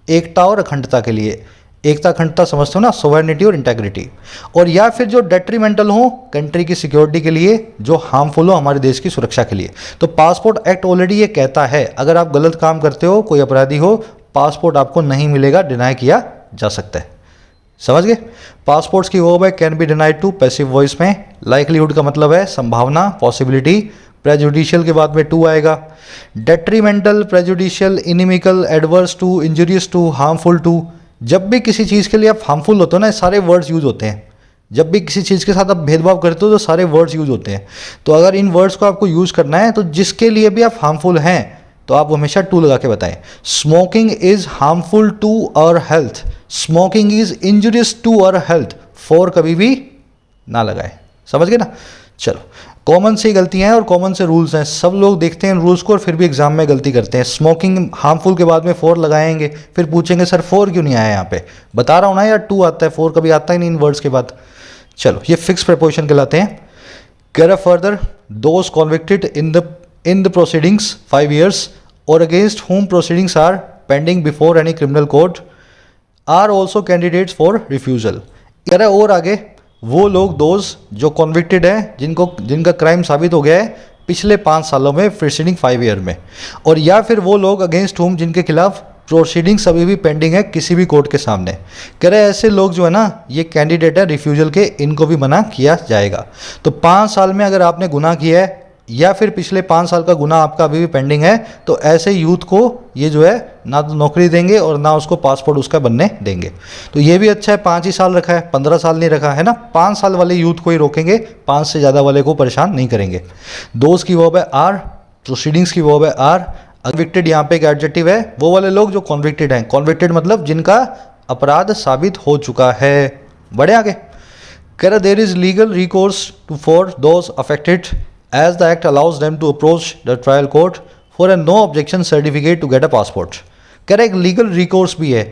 एकता और अखंडता के लिए, एकता अखंडता समझते हो ना, सोवरेनिटी और इंटेग्रिटी। और या फिर जो डेट्रीमेंटल हो कंट्री की सिक्योरिटी के लिए, जो हार्मफुल हो हमारे देश की सुरक्षा के लिए। तो पासपोर्ट एक्ट ऑलरेडी ये कहता है अगर आप गलत काम करते हो, कोई अपराधी हो, पासपोर्ट आपको नहीं मिलेगा, डिनाई किया जा सकता है। समझ गए? पासपोर्ट्स की वर्ब है can be denied to, passive voice में। लाइकलीहुड का मतलब है संभावना, पॉसिबिलिटी। प्रेजुडिशियल के बाद में टू आएगा। Detrimental, prejudicial, inimical, adverse to, injurious to, harmful to. जब भी किसी चीज़ के लिए आप हार्मफुल होते हो ना, ये सारे वर्ड्स यूज होते हैं। जब भी किसी चीज़ के साथ आप भेदभाव करते हो तो सारे वर्ड्स यूज होते हैं। तो अगर इन वर्ड्स को आपको यूज करना है तो जिसके लिए भी आप हार्मफुल हैं तो आप हमेशा टू लगा के बताएं। Smoking is harmful to our health, smoking is injurious to our health, for कभी भी ना लगाएं। समझ गए ना? चलो, कॉमन से गलतियां हैं और कॉमन से रूल्स हैं। सब लोग देखते हैं रूल्स को और फिर भी एग्जाम में गलती करते हैं। स्मोकिंग हार्मफुल के बाद में फोर लगाएंगे, फिर पूछेंगे सर फोर क्यों नहीं आया यहाँ पे। बता रहा हूँ ना यार, टू आता है, फोर कभी आता ही नहीं इन वर्ड्स के बाद। चलो, ये फिक्स प्रीपोजिशन कहलाते हैं। कैर further, those convicted in the proceedings 5 years और against whom proceedings are pending before any criminal court are also candidates for refusal। कह रहा है और आगे, वो लोग दोज जो कॉन्विक्टेड हैं, जिनका क्राइम साबित हो गया है पिछले 5 सालों में, प्रीसीडिंग 5 year में। और या फिर वो लोग अगेंस्ट whom, जिनके खिलाफ प्रोसीडिंग्स अभी भी पेंडिंग है किसी भी कोर्ट के सामने। कह रहे हैं ऐसे लोग जो है ना, ये कैंडिडेट है रिफ्यूजल के, इनको भी मना किया जाएगा। तो 5 साल में अगर आपने गुनाह किया है या फिर पिछले 5 साल का गुनाह आपका अभी भी पेंडिंग है, तो ऐसे यूथ को ये जो है ना तो नौकरी देंगे और ना उसको पासपोर्ट उसका बनने देंगे। तो ये भी अच्छा है, 5 ही साल रखा है, 15 साल नहीं रखा है ना। 5 साल वाले यूथ को ही रोकेंगे, 5 से ज़्यादा वाले को परेशान नहीं करेंगे। दोस्त की वर्ब है आर, प्रोसीडिंग्स की वर्ब है आर। कन्विक्टेड यहाँ पे एक एडजेक्टिव है, वो वाले लोग जो कॉन्विक्टेड हैं। कॉन्विक्टेड मतलब जिनका अपराध साबित हो चुका है। बढ़े आगे, कह रहा there is legal recourse to for those affected as the act allows them to approach the trial court for a no objection certificate to get a passport। कह रहे एक लीगल रिकोर्स भी है,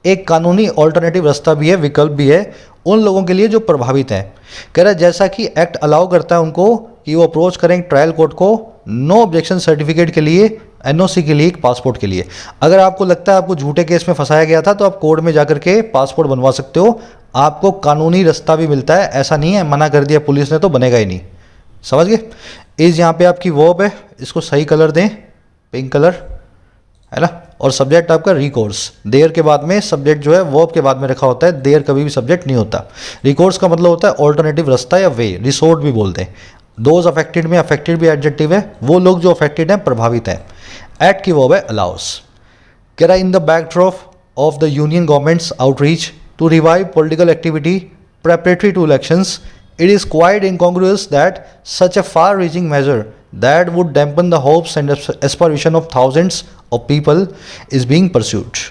एक कानूनी ऑल्टरनेटिव रास्ता भी है, विकल्प भी है उन लोगों के लिए जो प्रभावित हैं। कह रहे जैसा कि एक्ट अलाउ करता है उनको कि वो अप्रोच करें ट्रायल कोर्ट को नो ऑब्जेक्शन सर्टिफिकेट के लिए, एनओसी के लिए, एक पासपोर्ट के लिए। अगर आपको लगता है आपको झूठे केस में फंसाया गया था तो आप कोर्ट में जाकर के पासपोर्ट बनवा सकते हो, आपको कानूनी रास्ता भी मिलता है। ऐसा नहीं है मना कर दिया पुलिस ने तो बनेगा ही नहीं। समझ गए? इज यहाँ पे आपकी वर्ब है, इसको सही कलर दें, पिंक कलर है ना। और सब्जेक्ट आपका रिकोर्स, देयर के बाद में सब्जेक्ट जो है वर्ब के बाद में रखा होता है, देयर कभी भी सब्जेक्ट नहीं होता। रिकोर्स का मतलब होता है ऑल्टरनेटिव रास्ता या वे, रिसोर्ट भी बोलते हैं। दोज अफेक्टेड में अफेक्टेड भी एडजेक्टिव है, वो लोग जो अफेक्टेड हैं, प्रभावित हैं। एक्ट की वर्ब है अलाउस। कह रहा in the backdrop of the union government's outreach to revive political activity preparatory to elections, it is quite incongruous that such a far-reaching measure that would dampen the hopes and aspiration of thousands of people is being pursued।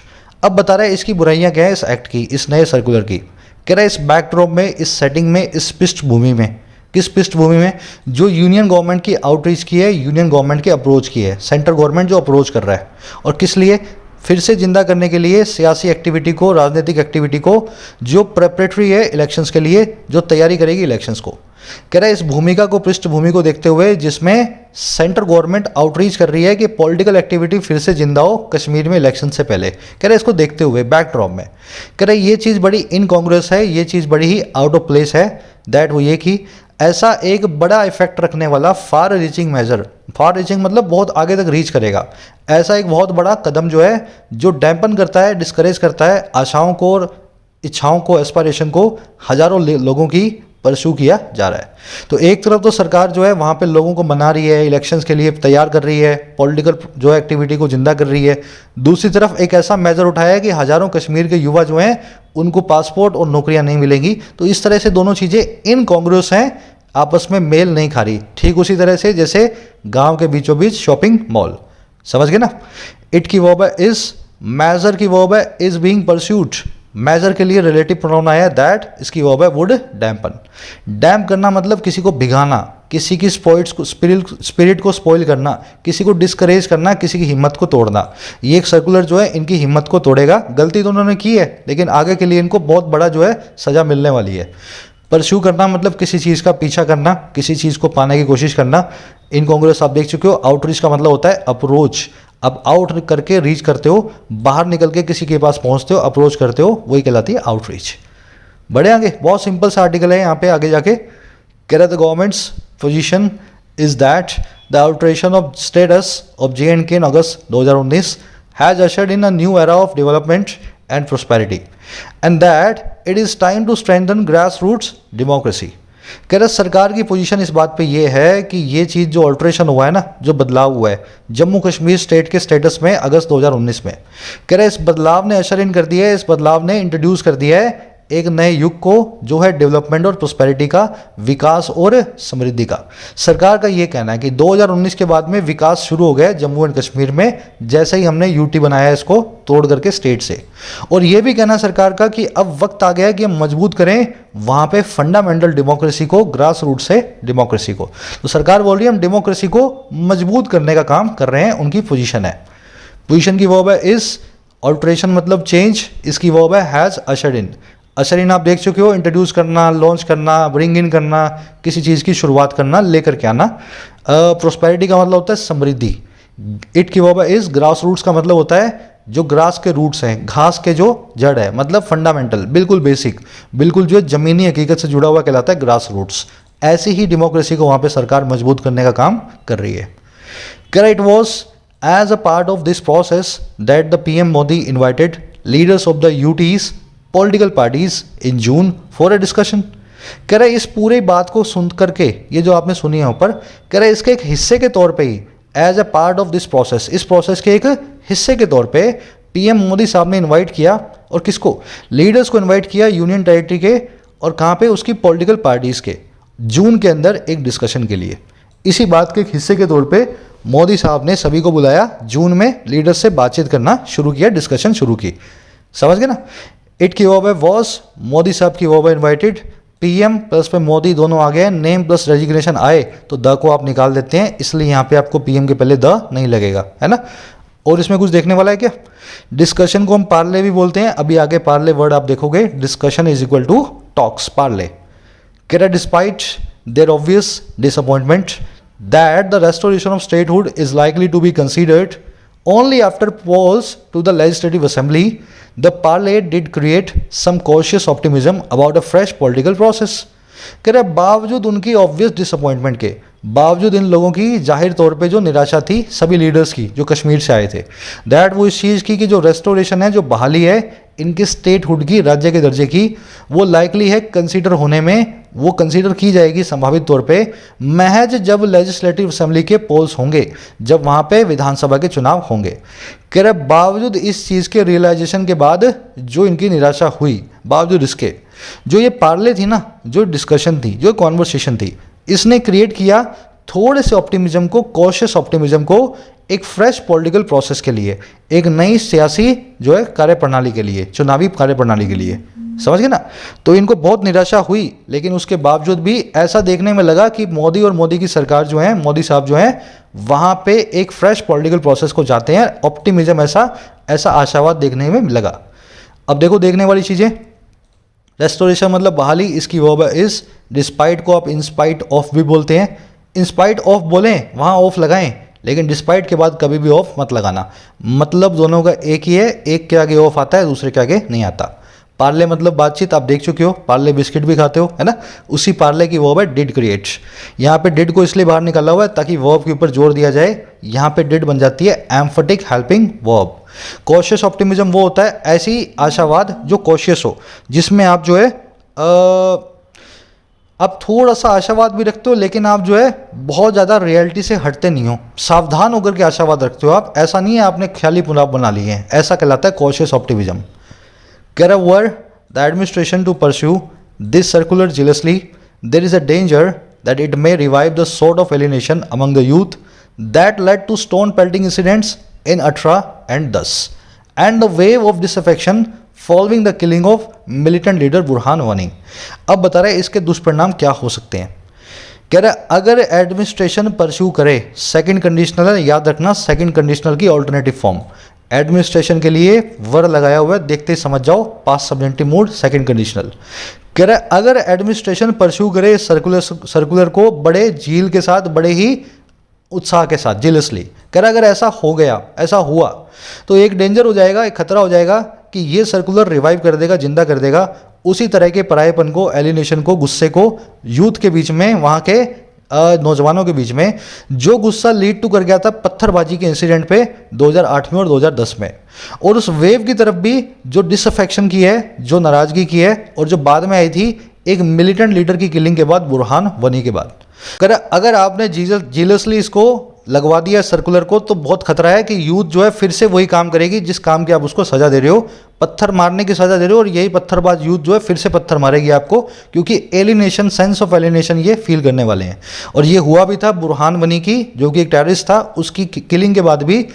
अब बता रहा है इसकी बुराइयां क्या है इस एक्ट की, इस नए सर्कुलर की। कह रहा है इस बैकड्रॉप में, इस सेटिंग में, इस पृष्ठभूमि में, किस पृष्ठभूमि में, जो यूनियन गवर्नमेंट की आउटरीच की है, यूनियन गवर्नमेंट की अप्रोच की है, सेंट्रल गवर्नमेंट जो अप्रोच कर रहा है, और किस लिए, फिर से जिंदा करने के लिए सियासी एक्टिविटी को, राजनीतिक एक्टिविटी को, जो प्रेपरेटरी है इलेक्शंस के लिए, जो तैयारी करेगी इलेक्शंस को। कह रहा है इस भूमिका को, पृष्ठभूमि को देखते हुए जिसमें सेंट्रल गवर्नमेंट आउटरीच कर रही है कि पॉलिटिकल एक्टिविटी फिर से जिंदा हो कश्मीर में इलेक्शन से पहले। कह रहा है इसको देखते हुए बैकड्रॉप में, कह रहा है ये चीज़ बड़ी इनकॉन्ग्रेस है, ये चीज़ बड़ी ही आउट ऑफ प्लेस है। दैट वो ये कि ऐसा एक बड़ा इफेक्ट रखने वाला far reaching major, far reaching मतलब बहुत आगे तक रीच करेगा, ऐसा एक बहुत बड़ा कदम जो है, जो डैम्पन करता है, डिस्करेज करता है आशाओं को और इच्छाओं को, एस्पायरेशन को हजारों लोगों की परस्यू किया जा रहा है। तो एक तरफ तो सरकार जो है वहाँ पे लोगों को मना रही है, इलेक्शंस के लिए तैयार कर रही है, पॉलिटिकल जो एक्टिविटी को जिंदा कर रही है। दूसरी तरफ एक ऐसा मेजर उठाया है कि हजारों कश्मीर के युवा जो हैं उनको पासपोर्ट और नौकरियां नहीं मिलेंगी। तो इस तरह से दोनों चीज़ें इनकॉन्ग्रुअस हैं, आपस में मेल नहीं खा रही। ठीक उसी तरह से जैसे गांव के बीचों बीच शॉपिंग मॉल। समझ गए ना? इट की वर्ब है इज, मेजर की वर्ब है इज बीइंग परस्यूड। मेजर के लिए रिलेटिव प्रोनाउन आया दैट, इसकी वर्ब है वुड डैम्पन। डैम्प करना मतलब किसी को भिगाना, किसी की स्पिरिट को स्पॉइल करना, किसी को डिस्करेज करना, किसी की हिम्मत को तोड़ना। ये एक सर्कुलर जो है इनकी हिम्मत को तोड़ेगा। गलती तो उन्होंने की है लेकिन आगे के लिए इनको बहुत बड़ा जो है सजा मिलने वाली है। परस्यू करना मतलब किसी चीज़ का पीछा करना, किसी चीज़ को पाने की कोशिश करना। इनकॉन्ग्रुअस आप देख चुके हो। आउटरीच का मतलब होता है अप्रोच, अब आउट करके रीच करते हो, बाहर निकल के किसी के पास पहुंचते हो, अप्रोच करते हो, वही कहलाती है आउटरीच। बढ़े आगे, बहुत सिंपल सा आर्टिकल है यहाँ पे आगे जाके। कह रहा था governments position is that the alteration of status of J&K in August 2019 has ushered in a new era of development and prosperity and that it is time to strengthen grassroots democracy। कह रहा सरकार की पोजीशन इस बात पे ये है कि ये चीज़ जो अल्ट्रेशन हुआ है ना, जो बदलाव हुआ है जम्मू कश्मीर स्टेट के स्टेटस में अगस्त 2019 में, कह रहा इस बदलाव ने अशर इन कर दिया है, इस बदलाव ने इंट्रोड्यूस कर दिया है एक नए युग को जो है डेवलपमेंट और प्रोस्पेरिटी का, विकास और समृद्धि का। सरकार का ये कहना है कि 2019 के बाद में विकास शुरू हो गया जम्मू एंड कश्मीर में, जैसे ही हमने यूटी बनाया है इसको तोड़ करके स्टेट से। और ये भी कहना है सरकार का कि अब वक्त आ गया है कि हम मजबूत करें वहाँ पे फंडामेंटल डेमोक्रेसी को, ग्रास रूट से डेमोक्रेसी को। तो सरकार बोल रही है हम डेमोक्रेसी को मजबूत करने का काम कर रहे हैं, उनकी पोजीशन है। पोजीशन की वर्ब है इज, ऑल्ट्रेशन मतलब चेंज, इसकी वर्ब है हैज़ अशर्ड इन। अशर इन आप देख चुके हो, इंट्रोड्यूस करना, लॉन्च करना, ब्रिंग इन करना, किसी चीज़ की शुरुआत करना, लेकर के आना। प्रोस्पेरिटी का मतलब होता है समृद्धि। इट की वर्ब है इज, ग्रास रूट्स का मतलब होता है जो ग्रास के रूट्स हैं, घास के जो जड़ है, मतलब फंडामेंटल, बिल्कुल बेसिक, बिल्कुल जो है ज़मीनी हकीकत से जुड़ा हुआ कहलाता है ग्रास रूट्स। ऐसी ही डेमोक्रेसी को वहाँ पे सरकार मजबूत करने का काम कर रही है। कह it was as a part of this process that the PM Modi invited leaders of the UTs political parties in June for a discussion. कह रहे इस पूरी बात को सुन करके, ये जो आपने सुनी है ऊपर, कह रहे इसके एक हिस्से के तौर पे ही, as a part of this process, इस प्रोसेस के एक हिस्से के तौर पे PM मोदी साहब ने इनवाइट किया, और किसको, लीडर्स को इनवाइट किया यूनियन टेरिटरी के, और कहाँ पे, उसकी पॉलिटिकल पार्टीज के, जून के अंदर एक डिस्कशन के लिए। इसी बात के एक हिस्से के तौर पे मोदी साहब ने सभी को बुलाया, जून में लीडर्स से बातचीत करना शुरू किया, डिस्कशन शुरू की। समझ गए ना। इट की वर्ब है वॉज, मोदी साहब की वर्ब है इन्वाइटेड, PM प्लस पे मोदी दोनों आ गए, नेम प्लस रेजिग्नेशन आए तो द को आप निकाल देते हैं, इसलिए यहाँ पे आपको PM के पहले द नहीं लगेगा, है ना। और इसमें कुछ देखने वाला है क्या, डिस्कशन को हम पार्ले भी बोलते हैं, अभी आगे पार्ले वर्ड आप देखोगे, discussion is equal to talks, parley. कह रहा despite their obvious disappointment that the restoration of statehood is likely to be considered only after polls to the legislative assembly, the parley did create some cautious optimism about a fresh political process। कह रहे बावजूद उनकी ऑब्वियस डिसअपॉइंटमेंट के, बावजूद इन लोगों की जाहिर तौर पे जो निराशा थी सभी लीडर्स की जो कश्मीर से आए थे, दैट वो इस चीज़ की कि जो रेस्टोरेशन है, जो बहाली है इनके स्टेटहुड की, राज्य के दर्जे की, वो लाइकली है कंसीडर होने में, वो कंसीडर की जाएगी संभावित तौर पे महज जब लेजिस्लेटिव असेंबली के पोल्स होंगे, जब वहाँ पे विधानसभा के चुनाव होंगे। कह रहे बावजूद इस चीज़ के रियलाइजेशन के बाद जो इनकी निराशा हुई, बावजूद इसके जो ये पार्ले थी ना, जो डिस्कशन थी, जो कॉन्वर्सेशन थी, इसने क्रिएट किया थोड़े से ऑप्टिमिज्म को, कॉशियस ऑप्टिमिज्म को, एक फ्रेश पॉलिटिकल प्रोसेस के लिए, एक नई सियासी जो है कार्यप्रणाली के लिए, चुनावी कार्यप्रणाली के लिए। समझ गए ना। तो इनको बहुत निराशा हुई, लेकिन उसके बावजूद भी ऐसा देखने में लगा कि मोदी और मोदी की सरकार जो है, मोदी साहब जो है, वहाँ पे एक फ्रेश पॉलिटिकल प्रोसेस को जाते हैं, ऑप्टिमिज्म, ऐसा आशावाद देखने में लगा। अब देखो देखने वाली चीज़ें, रेस्टोरेशन मतलब बहाली, इसकी वर्ब है इज, डिस्पाइट को आप इंस्पाइट ऑफ भी बोलते हैं, इंस्पाइट ऑफ बोलें वहाँ ऑफ लगाएं, लेकिन डिस्पाइट के बाद कभी भी ऑफ मत लगाना, मतलब दोनों का एक ही है, एक के आगे ऑफ आता है, दूसरे के आगे नहीं आता। पार्ले मतलब बातचीत, आप देख चुके हो, पार्ले बिस्किट भी खाते हो, है ना, उसी पार्ले की वर्ब है डिड क्रिएट। यहाँ पे डिड को इसलिए बाहर निकाला हुआ है ताकि वर्ब के ऊपर जोर दिया जाए, यहाँ पे डिड बन जाती है emphatic helping verb. Cautious optimism वो होता है ऐसी आशावाद जो कॉशियस हो, जिसमें आप जो है आप थोड़ा सा आशावाद भी रखते हो, लेकिन आप जो है बहुत ज़्यादा रियलिटी से हटते नहीं हो, सावधान होकर के आशावाद रखते हो आप, ऐसा नहीं है आपने ख्याली पुलाव बना लिए हैं, ऐसा कहलाता है cautious optimism. Were the administration to pursue this circular jealously, there is a danger that it may revive the sort of alienation among the youth that led to stone pelting incidents in Atra and Das, and the wave of disaffection following the killing of militant leader Burhan Wani। अब बता रहे इसके दुष्परिणाम क्या हो सकते हैं। कह रहा अगर एडमिनिस्ट्रेशन परस्यू करे, सेकंड कंडीशनल है, याद रखना, सेकंड कंडीशनल की ऑल्टरनेटिव फॉर्म, एडमिनिस्ट्रेशन के लिए वर लगाया हुआ है, देखते ही समझ जाओ, past subjective mood, second conditional. कह रहा है अगर एडमिनिस्ट्रेशन परस्यू करे सर्कुलर को बड़े झील के साथ, बड़े ही उत्साह के साथ, जेलसली। कह रहा अगर ऐसा हो गया, ऐसा हुआ तो एक डेंजर हो जाएगा, एक खतरा हो जाएगा कि ये सर्कुलर रिवाइव कर देगा, जिंदा कर देगा उसी तरह के परायेपन को, एलिनेशन को, गुस्से को यूथ के बीच में, वहाँ के नौजवानों के बीच में, जो गुस्सा लीड टू कर गया था पत्थरबाजी के इंसिडेंट पे 2008 में और 2010 में। और उस वेव की तरफ भी जो डिसअफेक्शन की है, जो नाराजगी की है, और जो बाद में आई थी एक मिलिटेंट लीडर की किलिंग के बाद, बुरहान वनी के बाद। अगर आपने जीलसली इसको लगवा दिया सर्कुलर को, तो बहुत खतरा है कि यूथ जो है फिर से वही काम करेगी जिस काम की आप उसको सजा दे रहे हो, पत्थर मारने की सजा दे रहे हो, और यही पत्थरबाज यूथ जो है फिर से पत्थर मारेगी आपको, क्योंकि एलिनेशन, सेंस ऑफ एलिनेशन ये फील करने वाले हैं। और ये हुआ भी था बुरहान वनी की, जो कि एक टेररिस्ट था, उसकी किलिंग के बाद भी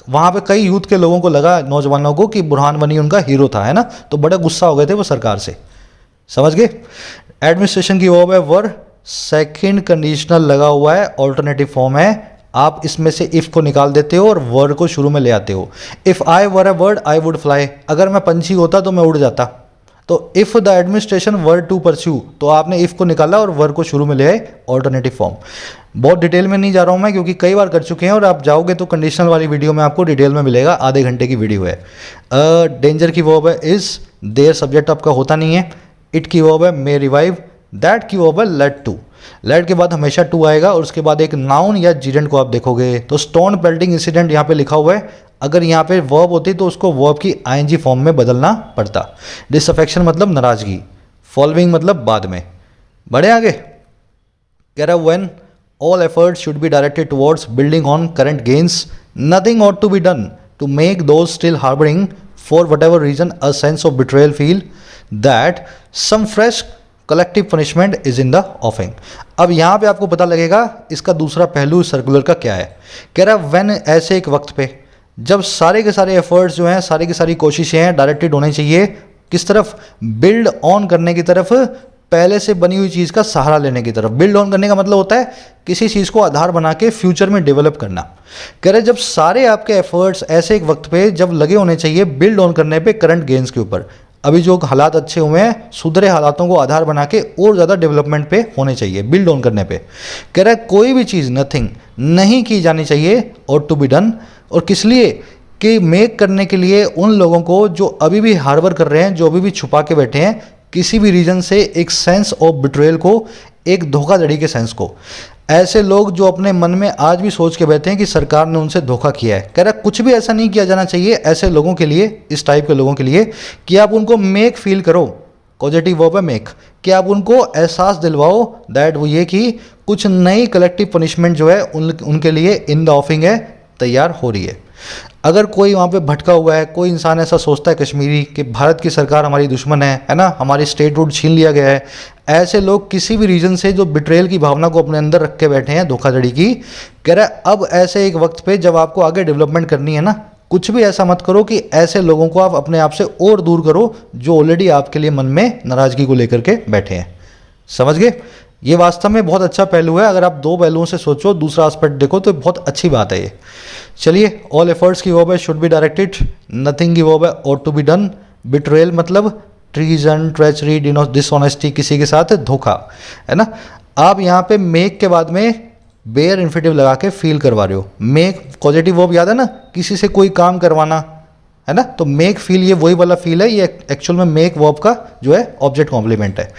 वहाँ पे कई यूथ के लोगों को लगा, नौजवानों को, कि बुरहान वनी उनका हीरो था, है ना, तो बड़ा गुस्सा हो गए थे वो सरकार से। समझ गए? एडमिनिस्ट्रेशन की वो है वर, सेकेंड कंडीशनल लगा हुआ है, ऑल्टरनेटिव फॉर्म है, आप इसमें से इफ को निकाल देते हो और वर्ड को शुरू में ले आते हो। If I were a bird I would fly, अगर मैं पंछी होता तो मैं उड़ जाता। तो if the administration were to pursue, तो आपने इफ को निकाला और वर्ड को शुरू में ले आए, ऑल्टरनेटिव फॉर्म। बहुत डिटेल में नहीं जा रहा हूं मैं, क्योंकि कई बार कर चुके हैं, और आप जाओगे तो कंडीशनल वाली वीडियो में आपको डिटेल में मिलेगा, आधे घंटे की वीडियो है। डेंजर की वर्ब है इज, देयर सब्जेक्ट आपका होता नहीं है। इट की वर्ब है मे रिवाइव, दैट की वर्ब है लेट टू, लेट के बाद हमेशा टू आएगा, और उसके बाद एक नाउन या जीरेंट को आप देखोगे तो स्टोन पेल्टिंग इंसिडेंट यहाँ पे लिखा हुआ है, अगर यहाँ पे वर्ब होती तो उसको वर्ब की आईएनजी फॉर्म में बदलना पड़ता। डिसअफेक्शन मतलब नाराजगी, फॉलोइंग मतलब बाद में। बढ़े आगे, कह रहा when all efforts should be directed towards building on current gains, nothing ought to be done to make those still harbouring for whatever reason a sense of betrayal feel that some fresh collective punishment is in the offing. अब यहाँ पे आपको पता लगेगा इसका दूसरा पहलू सर्कुलर का क्या है। कह रहा व्हेन, ऐसे एक वक्त पे जब सारे के सारे एफर्ट्स जो हैं, सारी की सारी कोशिशें हैं, डायरेक्टेड होने चाहिए किस तरफ, बिल्ड ऑन करने की तरफ, पहले से बनी हुई चीज़ का सहारा लेने की तरफ। बिल्ड ऑन करने का मतलब होता है किसी चीज़ को आधार बना के फ्यूचर में डेवलप करना। कह रहे जब सारे आपके एफर्ट्स ऐसे एक वक्त पे जब लगे होने चाहिए बिल्ड ऑन करने पे करंट गेन्स के ऊपर, अभी जो हालात अच्छे हुए हैं, सुधरे हालातों को आधार बना के और ज़्यादा डेवलपमेंट पे होने चाहिए, बिल्ड ऑन करने पे। कह रहा है कोई भी चीज़, नथिंग, नहीं की जानी चाहिए, और टू बी डन, और किस लिए, कि मेक करने के लिए उन लोगों को जो अभी भी हार्बर कर रहे हैं, जो अभी भी छुपा के बैठे हैं किसी भी रीजन से, एक सेंस ऑफ बिट्रेयल को, एक धोखाधड़ी के सेंस को। ऐसे लोग जो अपने मन में आज भी सोच के बैठे हैं कि सरकार ने उनसे धोखा किया है, कह रहा कुछ भी ऐसा नहीं किया जाना चाहिए ऐसे लोगों के लिए, इस टाइप के लोगों के लिए, कि आप उनको मेक फील करो, पॉजिटिव वर्ब है मेक, कि आप उनको एहसास दिलवाओ दैट वो ये कि कुछ नई कलेक्टिव पनिशमेंट जो है उनके लिए इन द ऑफिंग है, तैयार हो रही है। अगर कोई वहाँ पे भटका हुआ है, कोई इंसान ऐसा सोचता है कश्मीरी कि भारत की सरकार हमारी दुश्मन है ना, हमारी स्टेट रूट छीन लिया गया है, ऐसे लोग किसी भी रीजन से जो बिट्रेयल की भावना को अपने अंदर रख के बैठे हैं, धोखाधड़ी की, कह रहा है अब ऐसे एक वक्त पे जब आपको आगे डेवलपमेंट करनी है ना, कुछ भी ऐसा मत करो कि ऐसे लोगों को आप अपने आप से और दूर करो जो ऑलरेडी आपके लिए मन में नाराजगी को लेकर के बैठे हैं। समझ गए? ये वास्तव में बहुत अच्छा पहलू है। अगर आप दो पहलुओं से सोचो, दूसरा एस्पेक्ट देखो, तो बहुत अच्छी बात है ये। चलिए, ऑल एफर्ट्स की वर्ब है शुड बी डायरेक्टेड, नथिंग की वर्ब है ought to be done, betrayal मतलब ट्रीजन, ट्रेचरी, डिसऑनेस्टी, किसी के साथ धोखा, है ना। आप यहाँ पे मेक के बाद में बेयर इन्फिनेटिव लगा के फील करवा रहे हो। मेक पॉजिटिव वर्ब याद है ना, किसी से कोई काम करवाना, है ना, तो मेक फील ये वही वाला फील है, ये एक्चुअल में मेक वर्ब का जो है ऑब्जेक्ट कॉम्प्लीमेंट है।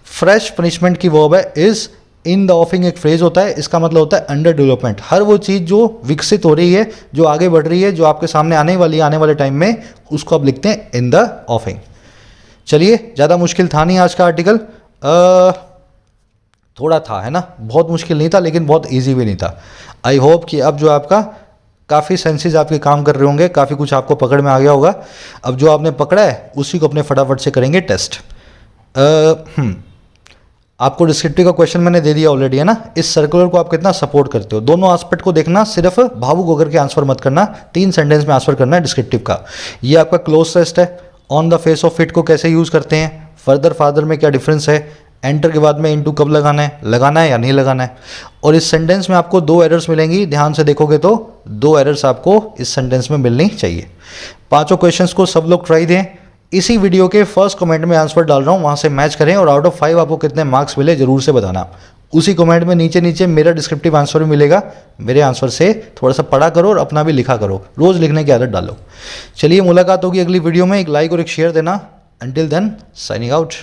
फ्रेश पनिशमेंट की वर्ब है इज, इन द ऑफिंग एक फ्रेज होता है, इसका मतलब होता है अंडर डेवलपमेंट। हर वो चीज़ जो विकसित हो रही है, जो आगे बढ़ रही है, जो आपके सामने आने वाली है आने वाले टाइम में, उसको आप लिखते हैं इन द ऑफिंग। चलिए, ज़्यादा मुश्किल था नहीं आज का आर्टिकल, थोड़ा था, है ना, बहुत मुश्किल नहीं था लेकिन बहुत इजी भी नहीं था। आई होप कि अब जो आपका काफ़ी सेंसेस आपके काम कर रहे होंगे, काफ़ी कुछ आपको पकड़ में आ गया होगा। अब जो आपने पकड़ा है उसी को अपने फटाफट से करेंगे टेस्ट। आपको डिस्क्रिप्टिव का क्वेश्चन मैंने दे दिया ऑलरेडी, है ना। इस सर्कुलर को आप कितना सपोर्ट करते हो, दोनों एस्पेक्ट को देखना, सिर्फ भावुक होकर के आंसर मत करना, 3 सेंटेंस में आंसर करना है डिस्क्रिप्टिव का। ये आपका क्लोज टेस्ट है। On the face of it को कैसे यूज़ करते हैं, फर्दर फादर में क्या डिफरेंस है, एंटर के बाद में इनटू कब लगाना है या नहीं लगाना है। और इस सेंटेंस में आपको 2 एरर्स मिलेंगी, ध्यान से देखोगे तो 2 एरर्स आपको इस सेंटेंस में मिलनी चाहिए। 5 क्वेश्चंस को सब लोग ट्राई दें। इसी वीडियो के फर्स्ट कमेंट में आंसर डाल रहा हूँ, वहाँ से मैच करें और आउट ऑफ 5 आपको कितने मार्क्स मिले ज़रूर से बताना। उसी कमेंट में नीचे नीचे मेरा डिस्क्रिप्टिव आंसर भी मिलेगा। मेरे आंसर से थोड़ा सा पढ़ा करो और अपना भी लिखा करो, रोज़ लिखने की आदत डालो। चलिए मुलाकात होगी अगली वीडियो में। एक लाइक और एक शेयर देना। Until then signing out.